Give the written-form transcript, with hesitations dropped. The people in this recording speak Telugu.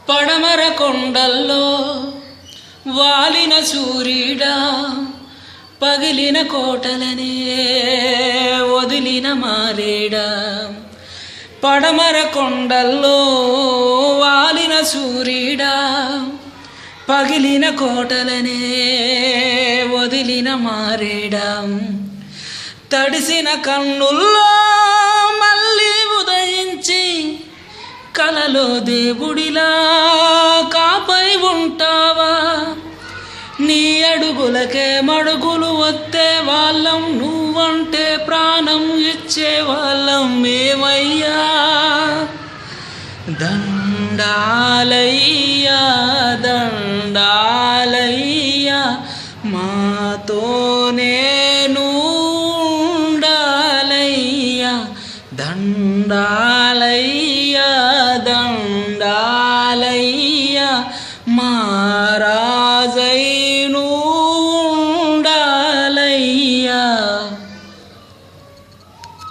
పడమర కొండల్లో వాలిన సూర్యుడా పగిలిన కోటలనే వదిలిన మారేడా పడమర కొండల్లో వాలిన సూర్యుడా పగిలిన కోటలనే వదిలిన మారేడా తడిసిన కన్నుల్లో మళ్ళీ ఉదయించి కలలో దేవుడిలా కాపై ఉంటావా నీ అడుగులకే మడుగులు వత్తే వాళ్ళం నువ్వంటే ప్రాణం ఇచ్చే వాళ్ళం మేమయ్యా దండాలయ్యా దండాలయ్యా మాతోనే ఉండాలయ్యా దండాలయ్యా దండాలయ్యా మారా